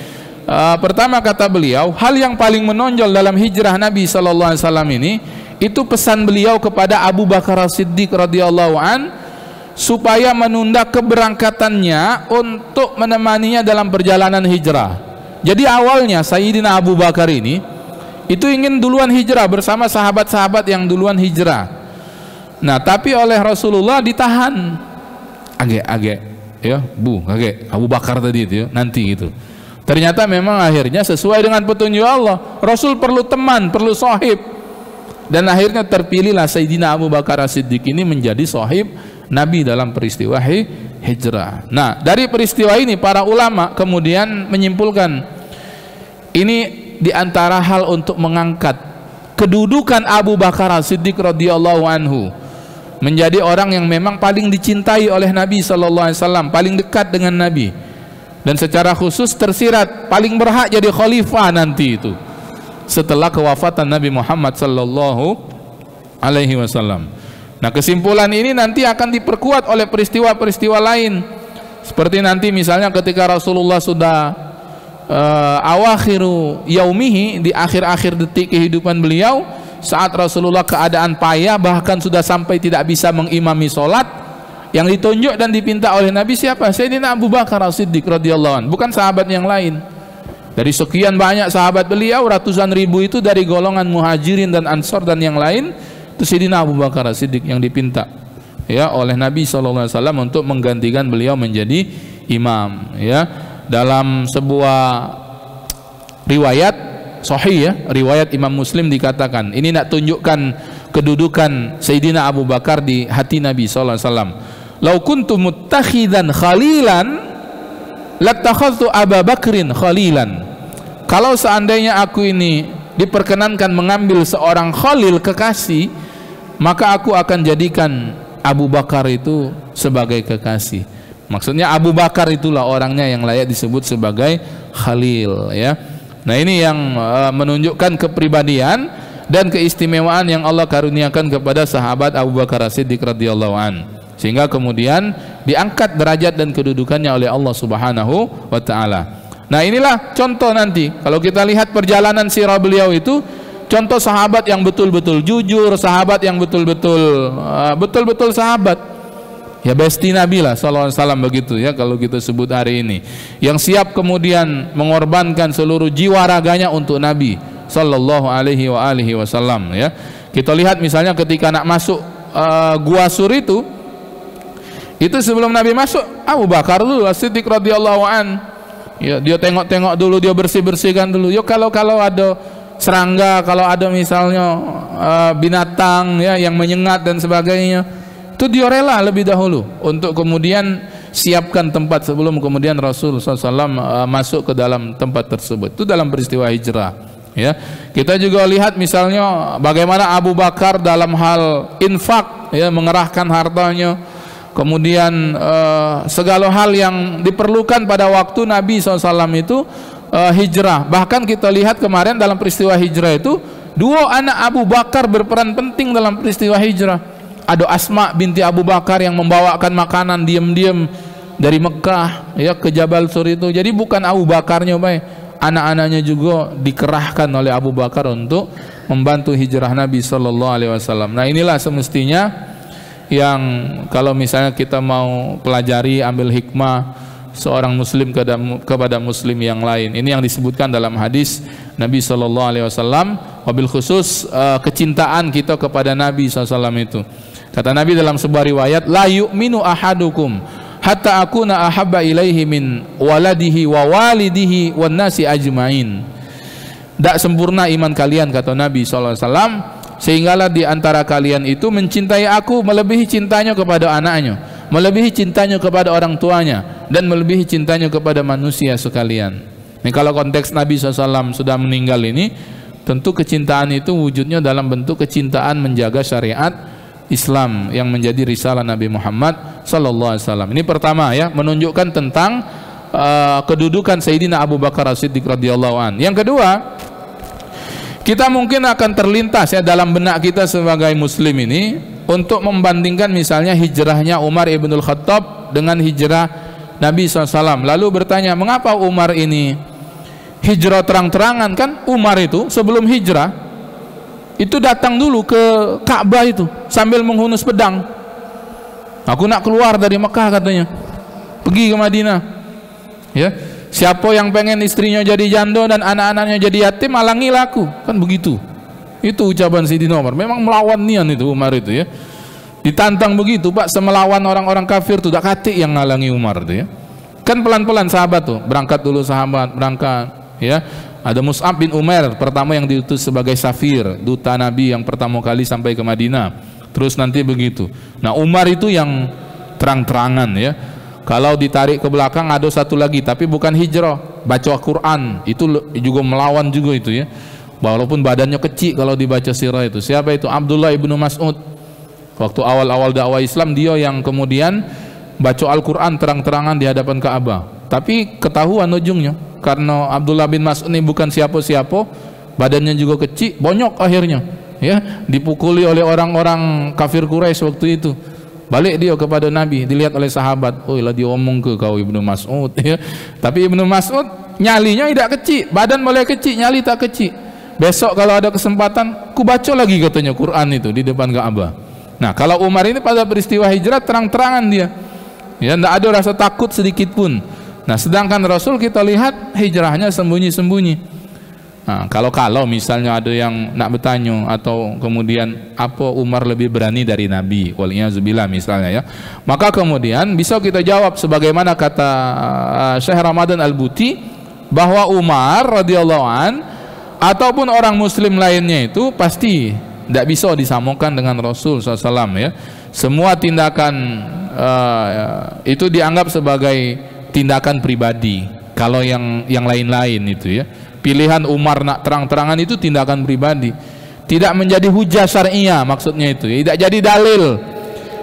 Pertama kata beliau, hal yang paling menonjol dalam hijrah Nabi SAW ini, itu pesan beliau kepada Abu Bakar As-Siddiq radhiyallahu an supaya menunda keberangkatannya untuk menemaninya dalam perjalanan hijrah. Jadi awalnya Sayyidina Abu Bakar ini itu ingin duluan hijrah bersama sahabat-sahabat yang duluan hijrah. Nah, tapi oleh Rasulullah ditahan. Agak ya, Abu Bakar tadi itu ya, nanti gitu. Ternyata memang akhirnya sesuai dengan petunjuk Allah. Rasul perlu teman, perlu sahib. Dan akhirnya terpilihlah Sayyidina Abu Bakar As-Siddiq ini menjadi sahib Nabi dalam peristiwa hijrah. Nah, dari peristiwa ini para ulama kemudian menyimpulkan ini di antara hal untuk mengangkat kedudukan Abu Bakar As-Siddiq radhiyallahu anhu menjadi orang yang memang paling dicintai oleh Nabi sallallahu alaihi wasallam, paling dekat dengan Nabi, dan secara khusus tersirat paling berhak jadi khalifah nanti itu setelah kewafatan Nabi Muhammad sallallahu alaihi wasallam. Nah, kesimpulan ini nanti akan diperkuat oleh peristiwa-peristiwa lain, seperti nanti misalnya ketika Rasulullah sudah awakhiru yaumihi, di akhir-akhir detik kehidupan beliau, saat Rasulullah keadaan payah, bahkan sudah sampai tidak bisa mengimami sholat, yang ditunjuk dan dipinta oleh Nabi siapa? Sayyidina Abu Bakar As-Siddiq radhiyallahu anhu, bukan sahabat yang lain. Dari sekian banyak sahabat beliau, ratusan ribu itu dari golongan Muhajirin dan Ansor dan yang lain, itu Sayyidina Abu Bakar As-Siddiq yang dipinta ya oleh Nabi SAW untuk menggantikan beliau menjadi imam ya. Dalam sebuah riwayat sahih ya, riwayat Imam Muslim dikatakan, ini nak tunjukkan kedudukan Sayyidina Abu Bakar di hati Nabi sallallahu alaihi wasallam. Lau kuntu muttakhidan khalilan latakhadtu Abu Bakrin khalilan. Kalau seandainya aku ini diperkenankan mengambil seorang khalil kekasih, maka aku akan jadikan Abu Bakar itu sebagai kekasih. Maksudnya Abu Bakar itulah orangnya yang layak disebut sebagai khalil ya. Nah ini yang menunjukkan kepribadian dan keistimewaan yang Allah karuniakan kepada sahabat Abu Bakar As-Siddiq radhiyallahu an, sehingga kemudian diangkat derajat dan kedudukannya oleh Allah Subhanahu wa taala. Nah inilah contoh nanti kalau kita lihat perjalanan sirah beliau itu, contoh sahabat yang betul-betul jujur, sahabat yang betul-betul sahabat ya, besti Nabi lah sallallahu alaihi wasallam begitu ya kalau kita sebut hari ini, yang siap kemudian mengorbankan seluruh jiwa raganya untuk Nabi sallallahu alaihi wasallam ya. Kita lihat misalnya ketika nak masuk Gua Sur itu sebelum Nabi masuk, Abu Bakar dulu As-Siddiq radhiyallahu an ya, dia tengok-tengok dulu, dia bersih-bersihkan dulu. Yo kalau ada serangga, kalau ada misalnya binatang ya yang menyengat dan sebagainya, itu dia rela lebih dahulu untuk kemudian siapkan tempat sebelum kemudian Rasul SAW masuk ke dalam tempat tersebut. Itu dalam peristiwa hijrah ya. Kita juga lihat misalnya bagaimana Abu Bakar dalam hal infak ya, mengerahkan hartanya, kemudian segala hal yang diperlukan pada waktu Nabi SAW itu hijrah. Bahkan kita lihat kemarin dalam peristiwa hijrah itu, dua anak Abu Bakar berperan penting dalam peristiwa hijrah. Ada Asma binti Abu Bakar yang membawakan makanan diam-diam dari Mekah ya ke Jabal Sur itu. Jadi bukan Abu Bakarnya baik, anak-anaknya juga dikerahkan oleh Abu Bakar untuk membantu hijrah Nabi sallallahu alaihi wasallam. Nah, inilah semestinya yang kalau misalnya kita mau pelajari, ambil hikmah seorang muslim kepada muslim yang lain. Ini yang disebutkan dalam hadis Nabi sallallahu alaihi wasallam, wabil khusus kecintaan kita kepada Nabi SAW itu. Kata Nabi dalam sebuah riwayat, la yu'minu ahadukum hatta akuna ahabba ilaihi min waladihi wa walidihi wan nasi ajmain. Tak sempurna iman kalian, kata Nabi SAW, sehinggalah di antara kalian itu mencintai aku melebihi cintanya kepada anaknya, melebihi cintanya kepada orang tuanya, dan melebihi cintanya kepada manusia sekalian. Ini kalau konteks Nabi SAW sudah meninggal ini, tentu kecintaan itu wujudnya dalam bentuk kecintaan menjaga syariat Islam yang menjadi risalah Nabi Muhammad SAW. Ini pertama ya, menunjukkan tentang kedudukan Sayyidina Abu Bakar As-Siddiq radhiyallahu an. Yang kedua, kita mungkin akan terlintas ya dalam benak kita sebagai muslim ini untuk membandingkan misalnya hijrahnya Umar ibnul Khattab dengan hijrah Nabi SAW. Lalu bertanya, mengapa Umar ini hijrah terang-terangan? Kan Umar itu sebelum hijrah itu datang dulu ke Ka'bah itu sambil menghunus pedang. Aku nak keluar dari Mekah katanya, pergi ke Madinah. Ya, siapa yang pengen istrinya jadi janda dan anak-anaknya jadi yatim, halangilah aku, kan begitu. Itu ucapan Sayyidina Umar. Memang melawan nian itu Umar itu ya. Ditantang begitu, Pak, semelawan orang-orang kafir tuh, dak katik yang ngalangi Umar itu ya. Kan pelan-pelan sahabat tuh, berangkat dulu sahabat, berangkat ya. Ada Mus'ab bin Umair pertama yang diutus sebagai safir, duta Nabi yang pertama kali sampai ke Madinah. Terus nanti begitu. Nah, Umar itu yang terang-terangan ya. Kalau ditarik ke belakang ada satu lagi, tapi bukan hijrah, baca Al-Quran, itu juga melawan juga itu ya. Walaupun badannya kecil kalau dibaca sirah itu. Siapa itu? Abdullah ibnu Mas'ud. Waktu awal-awal dakwah Islam, dia yang kemudian baca Al-Quran terang-terangan di hadapan Ka'bah. Tapi ketahuan ujungnya, karena Abdullah bin Mas'ud ini bukan siapa-siapa, badannya juga kecil, bonyok akhirnya ya, dipukuli oleh orang-orang kafir Quraisy waktu itu. Balik dia kepada Nabi, dilihat oleh sahabat, oh lah dia omong ke kau Ibnu Mas'ud ya. Tapi Ibnu Mas'ud nyalinya tidak kecil, badan boleh kecil, nyali tak kecil. Besok kalau ada kesempatan, ku baca lagi katanya Quran itu di depan Ka'bah. Nah, kalau Umar ini pada peristiwa hijrah terang-terangan dia, ya, tidak ada rasa takut sedikit pun. Nah, sedangkan Rasul kita lihat hijrahnya sembunyi-sembunyi. Nah, kalau misalnya ada yang nak bertanya atau kemudian apa Umar lebih berani dari Nabi, waliyahzubillah misalnya ya, maka kemudian bisa kita jawab sebagaimana kata Syekh Ramadan Al-Buti, bahwa Umar radhiyallahu an ataupun orang muslim lainnya itu pasti tidak bisa disamakan dengan Rasul SAW ya. Semua tindakan itu dianggap sebagai tindakan pribadi. Kalau yang lain-lain itu ya, pilihan Umar nak terang-terangan itu tindakan pribadi, tidak menjadi hujah syariah, maksudnya itu ya, tidak jadi dalil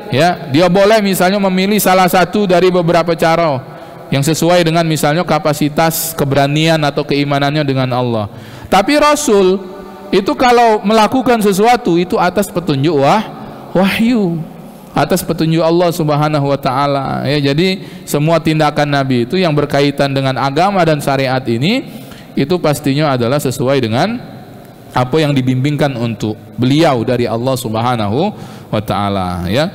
ya. Dia boleh misalnya memilih salah satu dari beberapa cara yang sesuai dengan misalnya kapasitas keberanian atau keimanannya dengan Allah. Tapi Rasul itu kalau melakukan sesuatu itu atas petunjuk wahyu, atas petunjuk Allah Subhanahu wa taala ya. Jadi semua tindakan Nabi itu yang berkaitan dengan agama dan syariat ini, itu pastinya adalah sesuai dengan apa yang dibimbingkan untuk beliau dari Allah Subhanahu wa taala ya.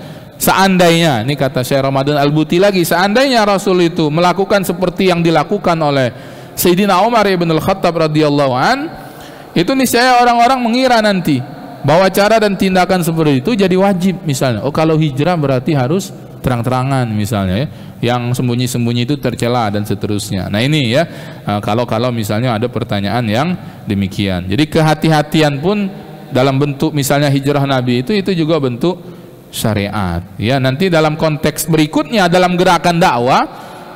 Seandainya, ini kata Syekh Ramadan Al-Buti lagi, seandainya Rasul itu melakukan seperti yang dilakukan oleh Sayyidina Umar ibn Al-Khattab radhiyallahu an, itu niscaya orang-orang mengira nanti bahwa cara dan tindakan seperti itu jadi wajib misalnya. Oh, kalau hijrah berarti harus terang-terangan misalnya ya, yang sembunyi-sembunyi itu tercela dan seterusnya. Nah ini ya, kalau misalnya ada pertanyaan yang demikian. Jadi kehati-hatian pun dalam bentuk misalnya hijrah Nabi itu juga bentuk syariat ya. Nanti dalam konteks berikutnya dalam gerakan dakwah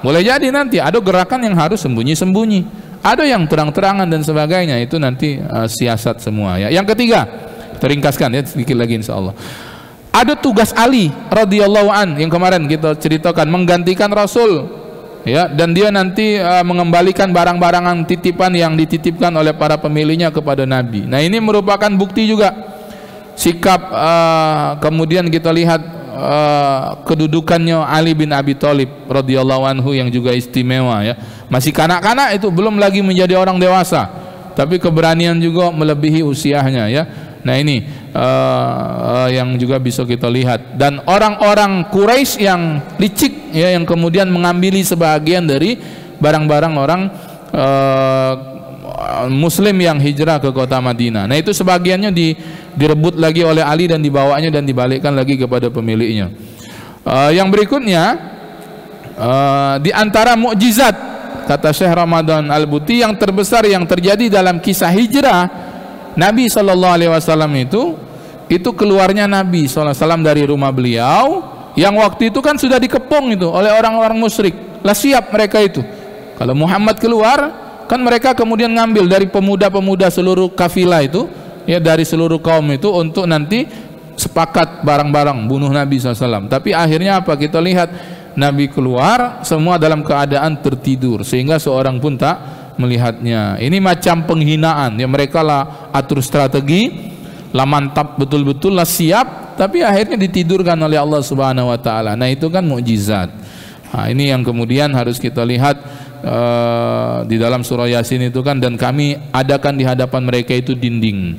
boleh jadi nanti ada gerakan yang harus sembunyi-sembunyi, ada yang terang-terangan dan sebagainya. Itu nanti siasat semua ya. Yang ketiga, teringkaskan ya sedikit lagi insyaallah, ada tugas Ali radhiyallahu an yang kemarin kita ceritakan, menggantikan Rasul ya, dan dia nanti mengembalikan barang-barang titipan yang dititipkan oleh para pemiliknya kepada Nabi. Nah ini merupakan bukti juga sikap kemudian kita lihat kedudukannya Ali bin Abi Thalib radhiyallahu anhu yang juga istimewa ya. Masih kanak-kanak itu, belum lagi menjadi orang dewasa, tapi keberanian juga melebihi usianya ya. Nah ini yang juga bisa kita lihat. Dan orang-orang Quraisy yang licik ya, yang kemudian mengambil sebagian dari barang-barang orang Muslim yang hijrah ke kota Madinah. Nah itu sebagiannya direbut lagi oleh Ali dan dibawanya dan dibalikkan lagi kepada pemiliknya. Yang berikutnya di antara mukjizat, kata Syekh Ramadan Al-Buti, yang terbesar yang terjadi dalam kisah hijrah Nabi SAW itu itu keluarnya Nabi SAW dari rumah beliau, yang waktu itu kan sudah dikepung itu oleh orang-orang musyrik. Lah siap mereka itu. Kalau Muhammad keluar, kan mereka kemudian ngambil dari pemuda-pemuda seluruh kafilah itu, ya dari seluruh kaum itu untuk nanti sepakat barang-barang bunuh Nabi SAW. Tapi akhirnya apa? Kita lihat Nabi keluar semua dalam keadaan tertidur, sehingga seorang pun tak melihatnya. Ini macam penghinaan. Ya mereka lah atur strategi, lah mantap betul-betul, lah siap, tapi akhirnya ditidurkan oleh Allah Subhanahu wa taala. Nah, itu kan mukjizat. Nah, ini yang kemudian harus kita lihat di dalam surah Yasin itu kan, dan kami adakan di hadapan mereka itu dinding,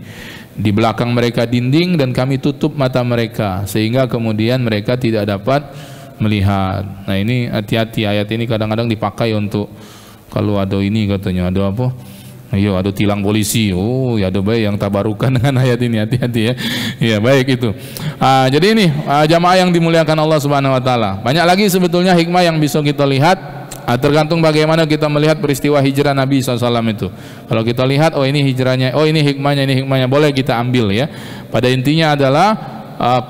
di belakang mereka dinding, dan kami tutup mata mereka sehingga kemudian mereka tidak dapat melihat. Nah, ini hati-hati, ayat ini kadang-kadang dipakai untuk kalau ada ini katanya ada apa? Ayo ada tilang polisi. Oh, ya ada baik yang tabarukan dengan ayat ini, hati-hati ya. Ya baik itu. Jadi ini jamaah yang dimuliakan Allah Subhanahu Wa Taala. Banyak lagi sebetulnya hikmah yang bisa kita lihat. Tergantung bagaimana kita melihat peristiwa hijrah Nabi SAW itu. Kalau kita lihat, oh ini hijrahnya, oh ini hikmahnya, boleh kita ambil ya. Pada intinya adalah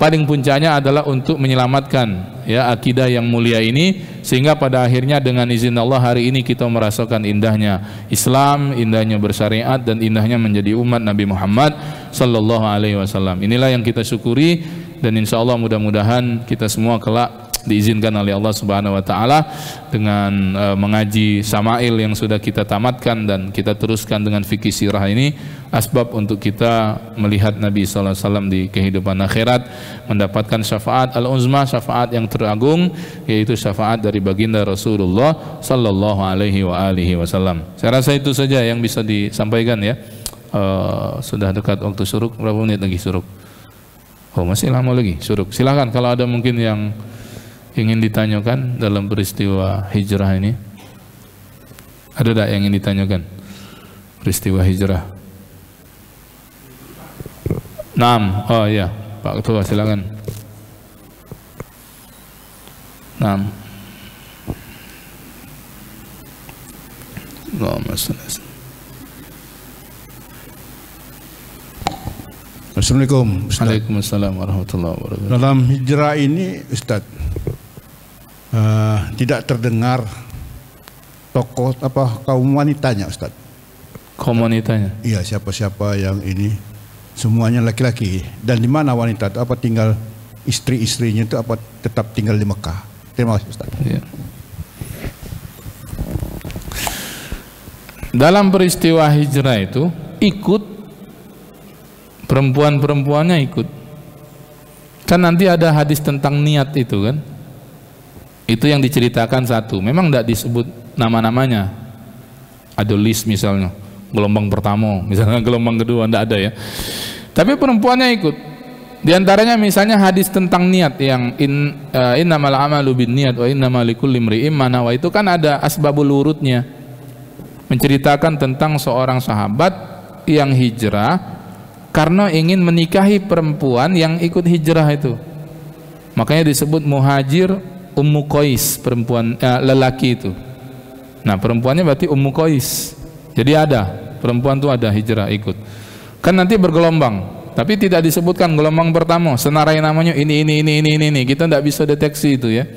paling puncaknya adalah untuk menyelamatkan ya akidah yang mulia ini, sehingga pada akhirnya dengan izin Allah hari ini kita merasakan indahnya Islam, indahnya bersyariat, dan indahnya menjadi umat Nabi Muhammad sallallahu alaihi wasallam. Inilah yang kita syukuri, dan insya Allah mudah-mudahan kita semua kelak diizinkan oleh Allah Subhanahu wa taala dengan mengaji Syama'il yang sudah kita tamatkan dan kita teruskan dengan fikih sirah ini, asbab untuk kita melihat Nabi sallallahu alaihi wasallam di kehidupan akhirat, mendapatkan syafaat al-uzma, syafaat yang teragung, yaitu syafaat dari baginda Rasulullah sallallahu alaihi wasallam. Saya rasa itu saja yang bisa disampaikan ya. Sudah dekat waktu syuruk, berapa menit lagi syuruk? Oh, masih lama lagi syuruk. Silakan kalau ada mungkin yang ingin ditanyakan dalam peristiwa hijrah ini. Ada tak yang ingin ditanyakan peristiwa hijrah? Naam. Oh iya, Pak Ketua silakan. Naam. Assalamualaikum. Waalaikumsalam warahmatullahi wabarakatuh. Dalam hijrah ini, Ustaz, tidak terdengar tokoh kaum wanitanya, Ustaz. Kaum wanitanya? Iya, siapa-siapa yang ini semuanya laki-laki. Dan di mana wanita itu? Apa tinggal istri-istrinya itu? Apa tetap tinggal di Mekah? Terima kasih, Ustaz. Ya. Dalam peristiwa hijrah itu ikut perempuan-perempuannya ikut. Kan nanti ada hadis tentang niat itu kan. Itu yang diceritakan satu. Memang tidak disebut nama-namanya. Ada list misalnya, gelombang pertama, misalnya gelombang kedua, tidak ada ya. Tapi perempuannya ikut. Di antaranya misalnya hadis tentang niat yang innamal a'malu binniyat wa innamal likulli imri'in ma nawa, itu kan ada asbabul wurudnya. Menceritakan tentang seorang sahabat yang hijrah karena ingin menikahi perempuan yang ikut hijrah itu. Makanya disebut muhajir Ummu Qais, perempuan lelaki itu. Nah, perempuannya berarti Ummu Qais. Jadi ada perempuan itu ada hijrah ikut. Kan nanti bergelombang, tapi tidak disebutkan gelombang pertama. Senarai namanya ini. Kita tidak bisa deteksi itu ya.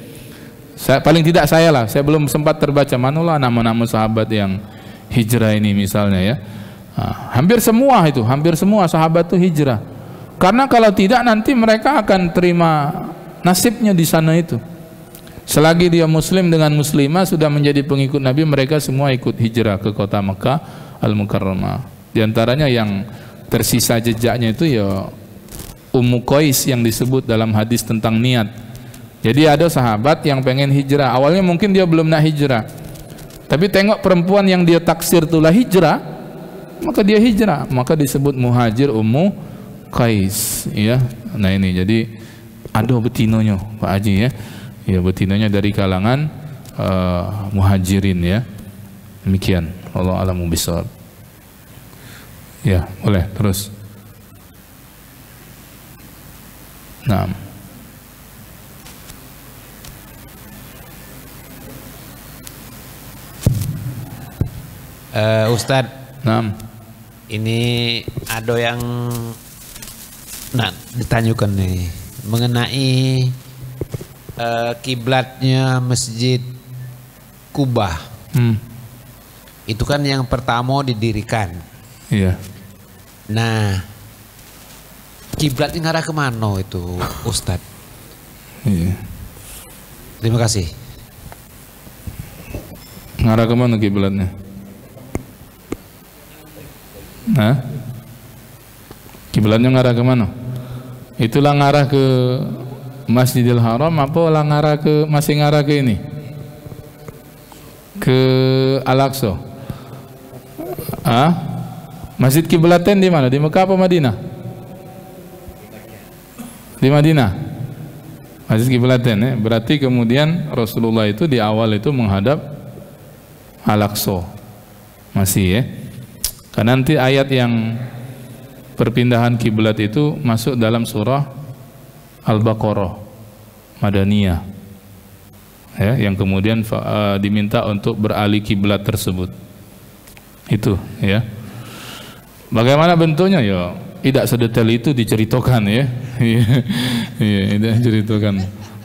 Paling tidak saya lah, saya belum sempat terbaca manalah nama-nama sahabat yang hijrah ini misalnya ya. Nah, hampir semua sahabat itu hijrah. Karena kalau tidak nanti mereka akan terima nasibnya di sana itu. Selagi dia muslim dengan muslimah sudah menjadi pengikut Nabi, mereka semua ikut hijrah ke kota Mekah Al-Mukarramah. Di antaranya yang tersisa jejaknya itu ya Ummu Qais yang disebut dalam hadis tentang niat. Jadi ada sahabat yang pengen hijrah. Awalnya mungkin dia belum nak hijrah, tapi tengok perempuan yang dia taksir itulah hijrah, maka dia hijrah. Maka disebut muhajir Ummu Qais ya. Nah ini jadi ada betinonya Pak Haji ya. Ya, betinanya dari kalangan muhajirin ya. Demikian. Allah a'lamu bishawab. Ya, boleh terus. Naam. Ustadz. Naam. Ini ada yang Nah, ditanyakan nih mengenai kiblatnya Masjid Kubah. Itu kan yang pertama didirikan. Iya. Nah, kiblatnya ngarah kemana itu, Ustadz? Iya. Terima kasih. Ngarah kemana kiblatnya? Hah? Kiblatnya ngarah kemana? Itulah ngarah ke Masjidil Haram apa lah ngarah ke, masih ngarah ke ini? Ke Al-Aqsa? Masjid kiblaten di mana? Di Mekah apa Madinah? Di Madinah. Masjid kiblaten ya. Berarti kemudian Rasulullah itu di awal itu menghadap Al-Aqsa. Masih ya. Karena nanti ayat yang perpindahan kiblat itu masuk dalam surah Al-Baqarah Madaniyah ya, yang kemudian diminta untuk beralih kiblat tersebut. Itu ya. Bagaimana bentuknya ya tidak sedetail itu diceritakan ya. Iya, tidak diceritakan.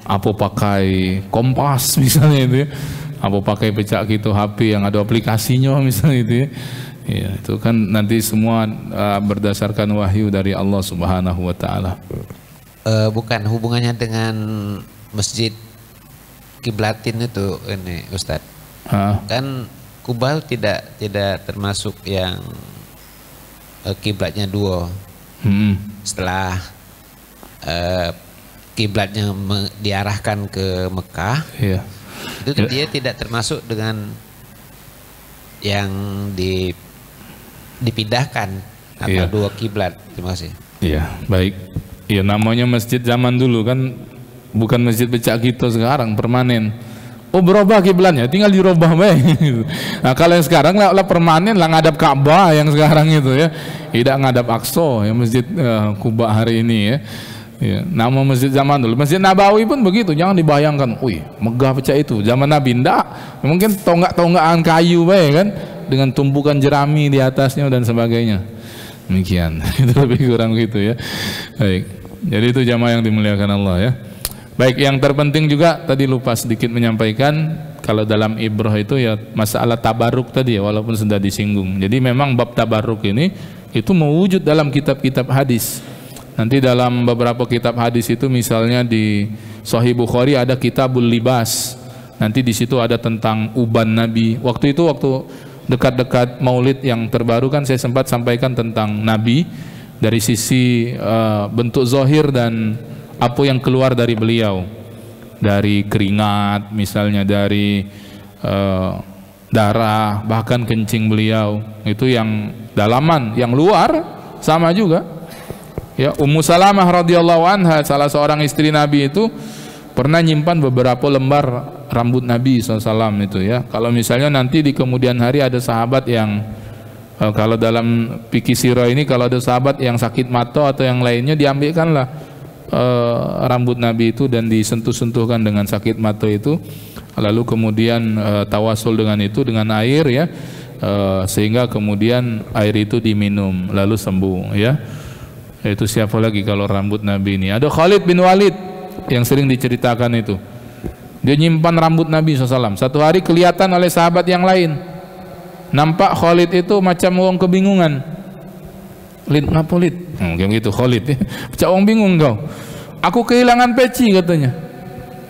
Apa pakai kompas misalnya itu ya. Apa pakai pecak gitu HP yang ada aplikasinya misalnya itu ya. Ya, itu kan nanti semua berdasarkan wahyu dari Allah Subhanahu wa taala. Bukan hubungannya dengan Masjid Kiblatin itu ini Ustadz. Kan Kubah tidak termasuk yang kiblatnya dua. Setelah kiblatnya diarahkan ke Mekah, iya. Itu dia tidak termasuk dengan yang dipindahkan atau dua kiblat. Terima kasih. Iya, baik. Ya namanya masjid zaman dulu kan bukan masjid becak gitu sekarang permanen. Oh berubah kiblatnya, tinggal dirubah baik. Nah kalau yang sekarang lah permanen lah ngadap Ka'bah yang sekarang itu ya, tidak ngadap Aqsa ya masjid Kubah hari ini ya. Ya, nama masjid zaman dulu, Masjid Nabawi pun begitu, jangan dibayangkan, wih megah pecah itu, zaman Nabi ndak, mungkin tonggak-tonggakan kayu baik kan, dengan tumpukan jerami di atasnya dan sebagainya, demikian, itu lebih kurang gitu ya. Baik, jadi itu jamaah yang dimuliakan Allah ya. Baik, yang terpenting juga tadi lupa sedikit menyampaikan, kalau dalam ibrah itu ya masalah tabaruk tadi ya, walaupun sudah disinggung. Jadi memang bab tabaruk ini itu mewujud dalam kitab-kitab hadis. Nanti dalam beberapa kitab hadis itu misalnya di Sahih Bukhari ada Kitabul Libas. Nanti di situ ada tentang uban Nabi. Waktu dekat-dekat Maulid yang terbaru kan saya sempat sampaikan tentang Nabi dari sisi bentuk zahir dan apa yang keluar dari beliau. Dari keringat misalnya, dari darah, bahkan kencing beliau. Itu yang dalaman, yang luar sama juga. Ya, Ummu Salamah radhiyallahu anha, salah seorang istri Nabi itu pernah nyimpan beberapa lembar rambut Nabi SAW itu ya. Kalau misalnya nanti di kemudian hari ada sahabat yang kalau dalam fikih sirah ini kalau ada sahabat yang sakit mata atau yang lainnya, diambilkanlah rambut Nabi itu dan disentuh-sentuhkan dengan sakit mata itu, lalu kemudian tawasul dengan itu dengan air ya, sehingga kemudian air itu diminum lalu sembuh ya. Itu siapa lagi kalau rambut Nabi ini? Ada Khalid bin Walid yang sering diceritakan itu. Dia nyimpan rambut Nabi SAW. Satu hari kelihatan oleh sahabat yang lain. Nampak Khalid itu macam orang kebingungan. Lid, ngapa Lid? Mungkin gitu Khalid ya. Macam orang bingung kau. Aku kehilangan peci katanya.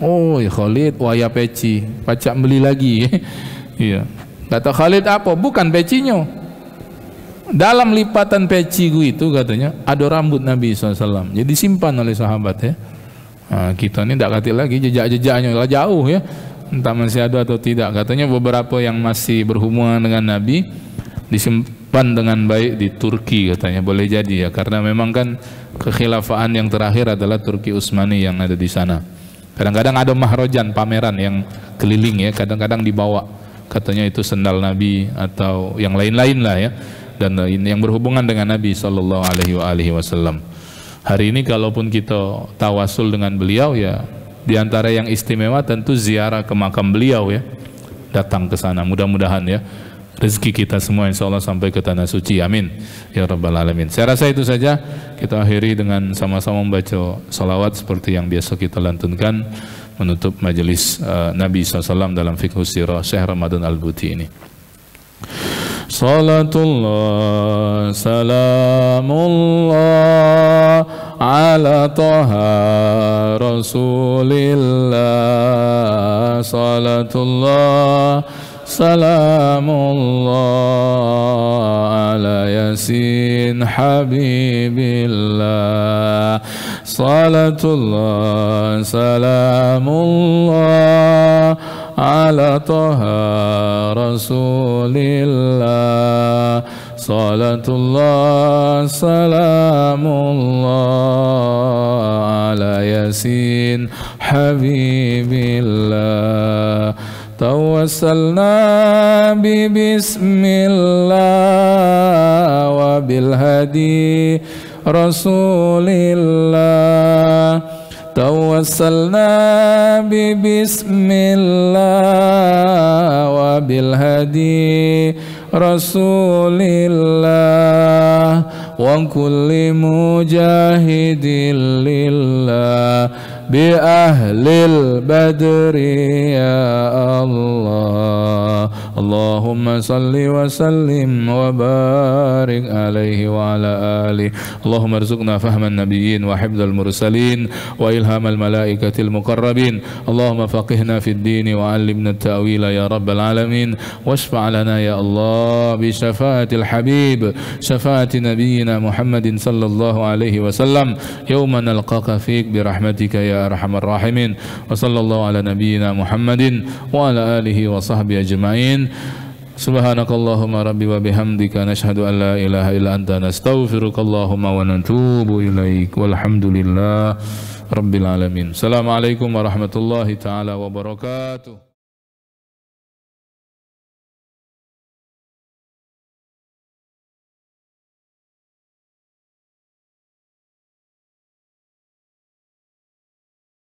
Oh ya Khalid, wah ya peci. Pacak beli lagi. Iya. Kata Khalid apa? Bukan pecinya. Dalam lipatan peci itu katanya ada rambut Nabi SAW. Jadi simpan oleh sahabat ya. Nah, kita ini tidak katil lagi jejak-jejaknya lah jauh ya. Entah masih ada atau tidak. Katanya beberapa yang masih berhubungan dengan Nabi disimpan dengan baik di Turki katanya. Boleh jadi ya, karena memang kan kekhilafaan yang terakhir adalah Turki Utsmani yang ada di sana. Kadang-kadang ada mahrojan, pameran yang keliling ya. Kadang-kadang dibawa. Katanya itu sendal Nabi atau yang lain-lain lah ya. Dan yang berhubungan dengan Nabi Sallallahu Alaihi Wasallam. Hari ini kalaupun kita tawasul dengan beliau ya, diantara yang istimewa tentu ziarah ke makam beliau ya, datang ke sana mudah-mudahan ya. rezeki kita semua insyaallah sampai ke tanah suci, amin ya rabbal alamin. Saya rasa itu saja, kita akhiri dengan sama-sama membaca salawat seperti yang biasa kita lantunkan menutup majelis Nabi SAW dalam Fiqh Sirah Syekh Ramadan Al-Buti ini. Salatullah salamullah ala taha rasulillah. Salatullah salamullah ala yasin habibillah. Salatullah salamullah ala taha rasulillah. Salatullah salamullah ala yasin habibillah. Tawassalna bi bismillah wa bil hadi rasulillah. Tawassalna bi bismillah wa bil hadi rasulillah wa kulli mujahidin lillah bi ahlil badri ya Allah. Allahumma salli wa sallim wa barik alaihi wa ala alihi. Allahumma arzuqna fahman nabiyyin wa hifdzal mursalin wa ilhamal malaikatil muqarrabin. Allahumma faqihna fid din wa 'allimna at-ta'wila ya rabbal alamin. Washfa' lana ya Allah bi syafaatil habib syafaati nabiyyina Muhammadin sallallahu alaihi wasallam yawma nalqaka fik bi rahmatika ya arhamar rahimin. Wa sallallahu ala nabiyyina Muhammadin wa ala alihi wa sahbihi ajma'in. Subhanakallahumma rabbi wa bihamdika nashhadu an la ilaha illa anta nastaghfirukallahumma wa natubu ilaik. Walhamdulillah rabbil alamin. Assalamualaikum warahmatullahi taala wabarakatuh.